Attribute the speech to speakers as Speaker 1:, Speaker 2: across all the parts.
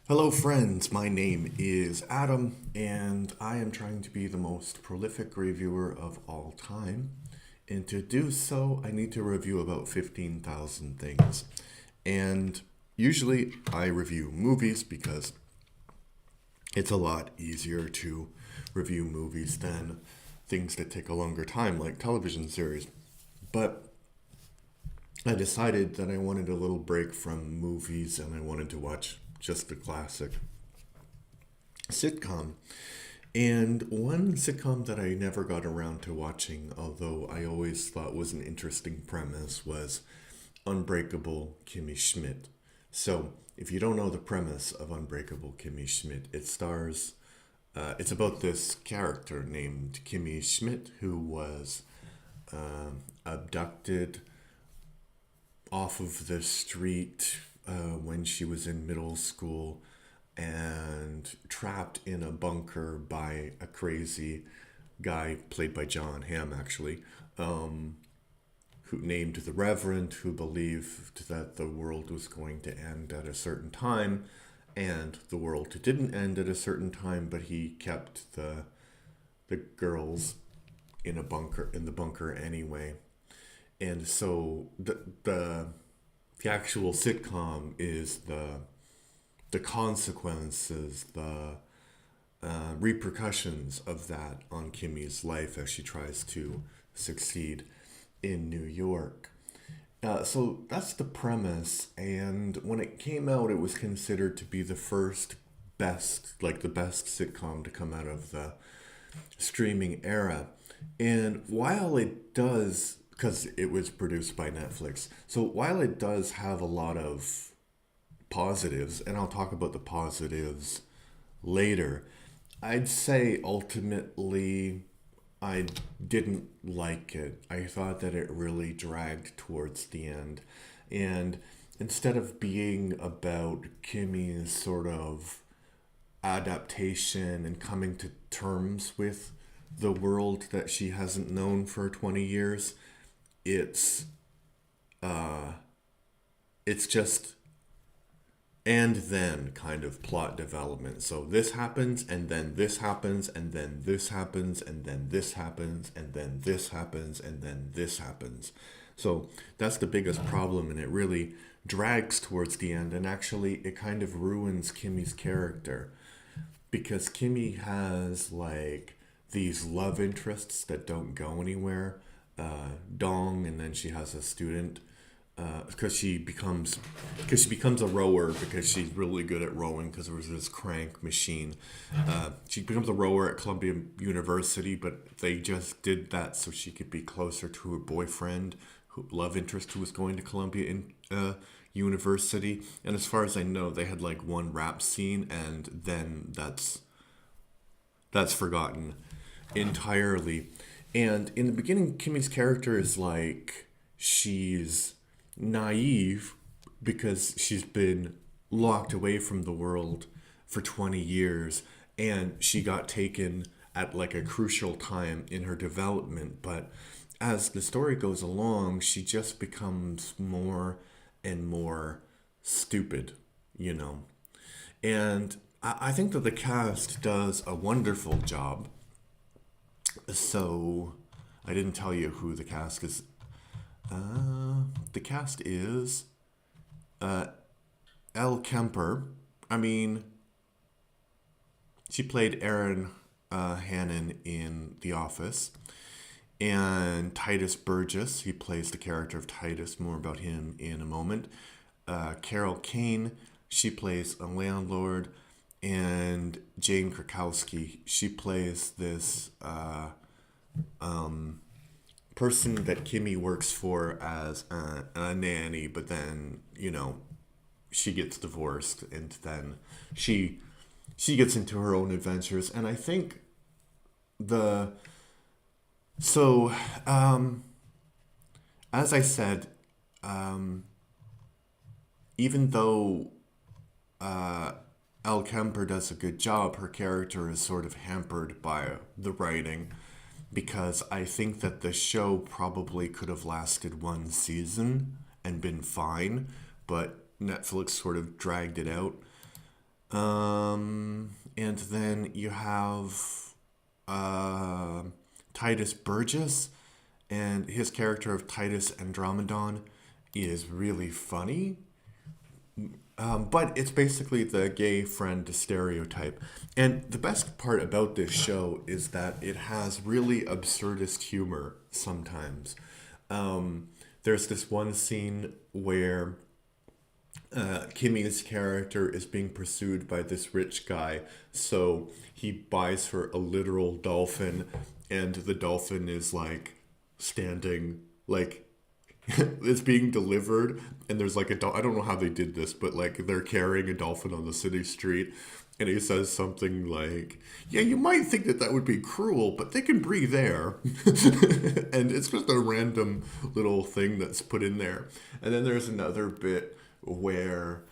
Speaker 1: Hello, friends. My name is Adam, and I am trying to be the most prolific reviewer of all time. And to do so, I need to review about 15,000 things. And usually I review movies because it's a lot easier to review movies than things that take a longer time, like television series. But I decided that I wanted a little break from movies and I wanted to watch just a classic sitcom. And one sitcom that I never got around to watching, although I always thought was an interesting premise, was Unbreakable Kimmy Schmidt. So, if you don't know the premise of Unbreakable Kimmy Schmidt, it's about this character named Kimmy Schmidt who was abducted off of the street when she was in middle school and trapped in a bunker by a crazy guy played by John Hamm, actually, who named the Reverend, who believed that the world was going to end at a certain time, and the world didn't end at a certain time, but he kept the girls in the bunker anyway. And so the actual sitcom is the consequences, the repercussions of that on Kimmy's life as she tries to succeed in New York. So that's the premise, and when it came out, it was considered to be the first the best sitcom to come out of the streaming era. And while it does, because it was produced by Netflix, so while it does have a lot of positives, and I'll talk about the positives later, I'd say ultimately I didn't like it. I thought that it really dragged towards the end. And instead of being about Kimmy's sort of adaptation and coming to terms with the world that she hasn't known for 20 years, it's it's just and then kind of plot development. So this happens, and then this happens, and then this happens, and then this happens, and then this happens, and then this happens. So that's the biggest problem, and it really drags towards the end, and actually it kind of ruins Kimmy's character because Kimmy has like these love interests that don't go anywhere. Dong, and then she has a student because she becomes a rower because she's really good at rowing because there was this crank machine. She becomes a rower at Columbia University, but they just did that so she could be closer to her boyfriend, love interest, who was going to Columbia University. And as far as I know, they had like one rap scene, and then that's forgotten entirely. And in the beginning, Kimmy's character is like she's naive because she's been locked away from the world for 20 years and she got taken at like a crucial time in her development. But as the story goes along, she just becomes more and more stupid, you know. And I think that the cast does a wonderful job. So I didn't tell you who the cast is. The cast is Ellie Kemper. I mean, she played Erin Hannon in The Office. And Titus Burgess, he plays the character of Titus. More about him in a moment. Kane, she plays a landlord. And Jane Krakowski, she plays this person that Kimmy works for as a nanny, but then, you know, she gets divorced and then she gets into her own adventures. And I think the so as I said, even though Al Kemper does a good job, her character is sort of hampered by the writing because I think that the show probably could have lasted one season and been fine, but Netflix sort of dragged it out. And then you have uh, Titus Burgess, and his character of Titus Andromedon is really funny. But it's basically the gay friend stereotype. And the best part about this show is that it has really absurdist humor sometimes. There's this one scene where Kimmy's character is being pursued by this rich guy, so he buys her a literal dolphin, and the dolphin is like standing, like it's being delivered, and there's like I don't know how they did this, but like they're carrying a dolphin on the city street, and he says something like, "Yeah, you might think that that would be cruel, but they can breathe air," and it's just a random little thing that's put in there. And then there's another bit where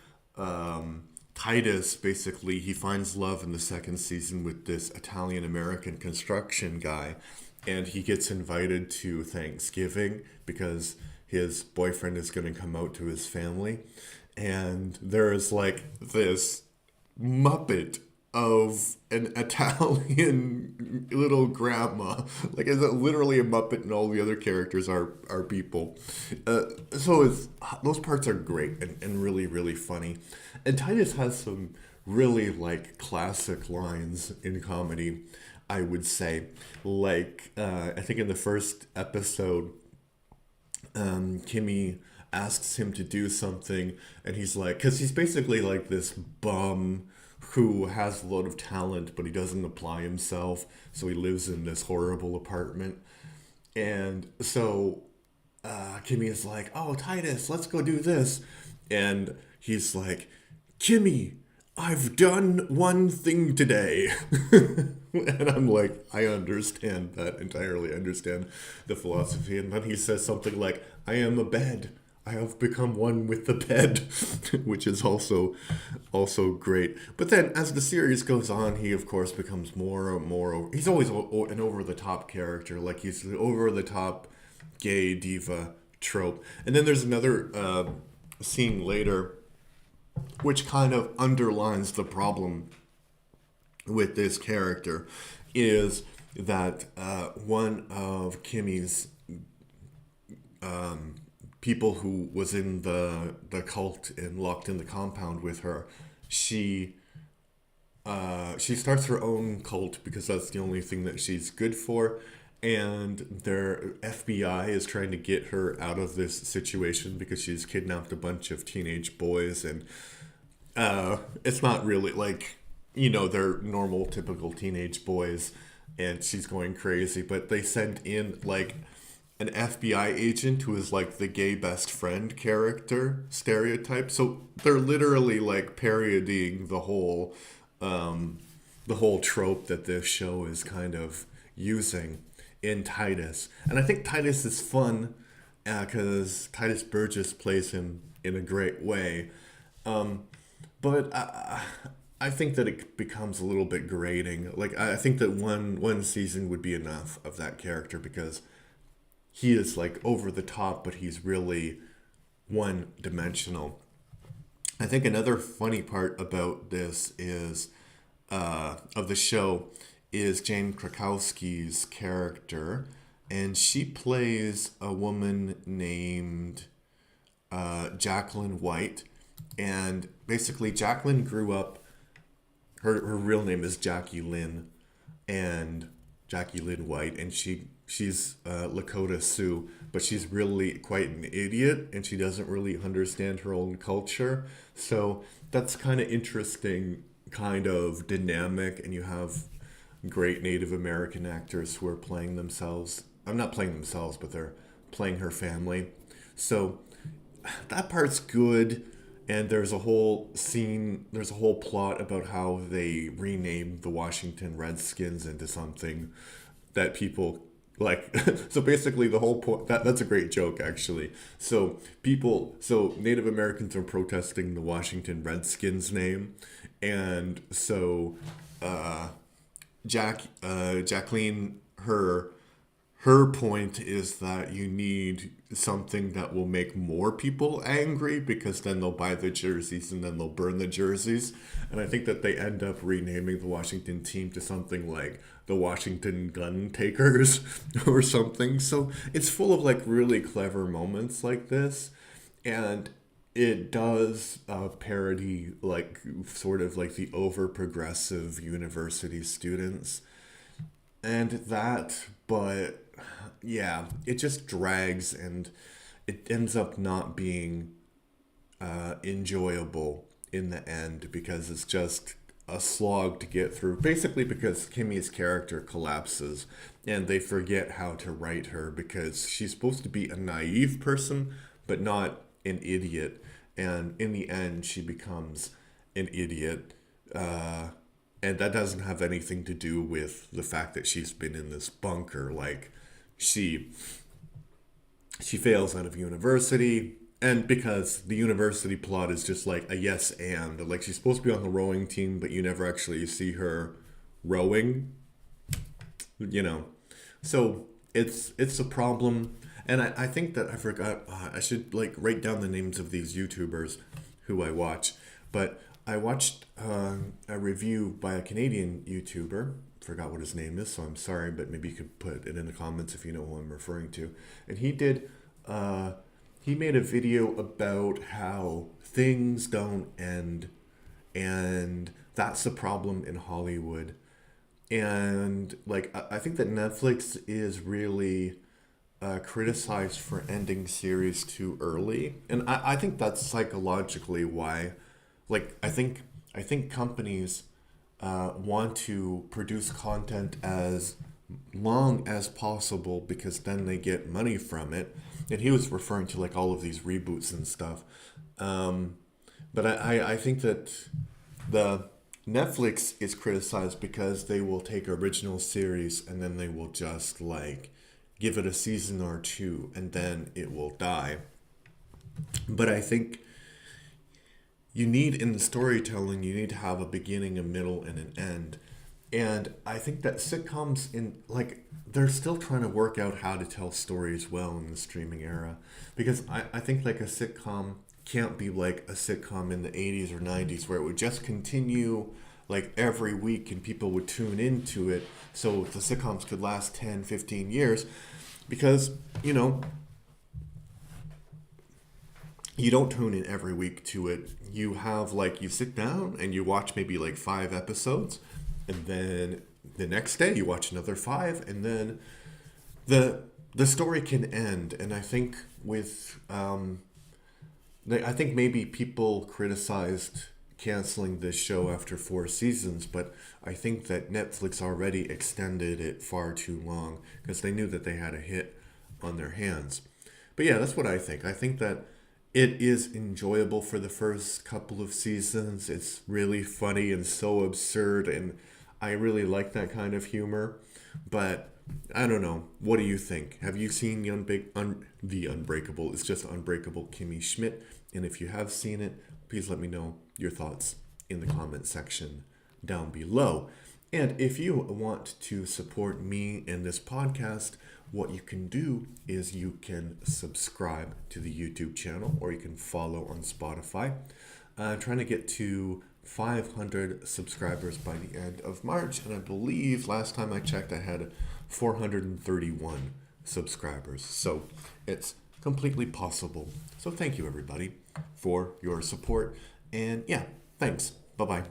Speaker 1: Titus basically he finds love in the second season with this Italian American construction guy, and he gets invited to Thanksgiving because his boyfriend is going to come out to his family, and there's like this Muppet of an Italian little grandma. Like, it's literally a Muppet, and all the other characters are people. So those parts are great and really, really funny. And Titus has some really, like, classic lines in comedy, I would say. Like, I think in the first episode, Kimmy asks him to do something, and he's like, because he's basically like this bum who has a lot of talent, but he doesn't apply himself, so he lives in this horrible apartment. And so Kimmy is like, "Oh, Titus, let's go do this," and he's like, "Kimmy, I've done one thing today." And I'm like, I understand that entirely. I understand the philosophy. And then he says something like, "I am a bed. I have become one with the bed," which is also great. But then as the series goes on, he of course becomes more and more. He's always an over the top character. Like, he's the over the top gay diva trope. And then there's another scene later which kind of underlines the problem with this character, is that one of Kimmy's people who was in the cult and locked in the compound with her, she starts her own cult because that's the only thing that she's good for, and their FBI is trying to get her out of this situation because she's kidnapped a bunch of teenage boys, and it's not really like, they're normal, typical teenage boys, and she's going crazy. But they send in like an FBI agent who is like the gay best friend character stereotype. So they're literally like parodying the whole trope that this show is kind of using in Titus. And I think Titus is fun because Titus Burgess plays him in a great way. But I think that it becomes a little bit grating. Like, I think that one season would be enough of that character because he is like over the top, but he's really one dimensional. I think another funny part about this is of the show is Jane Krakowski's character, and she plays a woman named Jacqueline White. And basically, Jacqueline grew up. Her real name is Jackie Lynn, and Jackie Lynn White, and she's Lakota Sioux, but she's really quite an idiot, and she doesn't really understand her own culture. So that's kind of interesting, kind of dynamic, and you have great Native American actors who are playing themselves. I'm not playing themselves, but they're playing her family. So that part's good. And there's a whole plot about how they renamed the Washington Redskins into something that people like. So basically, the whole point that's a great joke, actually. So Native Americans are protesting the Washington Redskins name, and so Jacqueline, her her point is that you need something that will make more people angry because then they'll buy the jerseys and then they'll burn the jerseys. And I think that they end up renaming the Washington team to something like the Washington Gun Takers or something. So it's full of like really clever moments like this. And it does parody like sort of like the over progressive university students and that, but yeah, it just drags and it ends up not being enjoyable in the end because it's just a slog to get through. Basically, because Kimmy's character collapses and they forget how to write her because she's supposed to be a naive person, but not an idiot. And in the end, she becomes an idiot. And that doesn't have anything to do with the fact that she's been in this bunker. Like, she fails out of university, and because the university plot is just like a yes and. Like, she's supposed to be on the rowing team, but you never actually see her rowing, you know. So it's a problem. And I think that I forgot, I should like write down the names of these YouTubers who I watch. But I watched a review by a Canadian YouTuber. Forgot what his name is, so I'm sorry, but maybe you could put it in the comments if you know who I'm referring to. And he made a video about how things don't end, and that's a problem in Hollywood. And like I think that Netflix is really criticized for ending series too early, and I think that's psychologically why. Like I think companies want to produce content as long as possible because then they get money from it. And he was referring to like all of these reboots and stuff. But I think that the Netflix is criticized because they will take original series and then they will just like give it a season or two and then it will die. But I think you need, in the storytelling, you need to have a beginning, a middle, and an end. And I think that sitcoms they're still trying to work out how to tell stories well in the streaming era. Because I think like a sitcom can't be like a sitcom in the 80s or 90s where it would just continue like every week and people would tune into it. So the sitcoms could last 10, 15 years. Because, you know, you don't tune in every week to it. You have like, you sit down and you watch maybe like 5 episodes, and then the next day you watch another 5, and then the story can end. And I think with I think maybe people criticized canceling this show after 4 seasons, but I think that Netflix already extended it far too long because they knew that they had a hit on their hands. But yeah, that's what I think. I think that it is enjoyable for the first couple of seasons. It's really funny and so absurd, and I really like that kind of humor. But I don't know. What do you think? Have you seen the Unbreakable? It's just Unbreakable Kimmy Schmidt. And if you have seen it, please let me know your thoughts in the comment section down below. And if you want to support me and this podcast, what you can do is you can subscribe to the YouTube channel, or you can follow on Spotify. I'm trying to get to 500 subscribers by the end of March, and I believe last time I checked I had 431 subscribers. So it's completely possible. So thank you everybody for your support, and yeah, thanks. Bye-bye.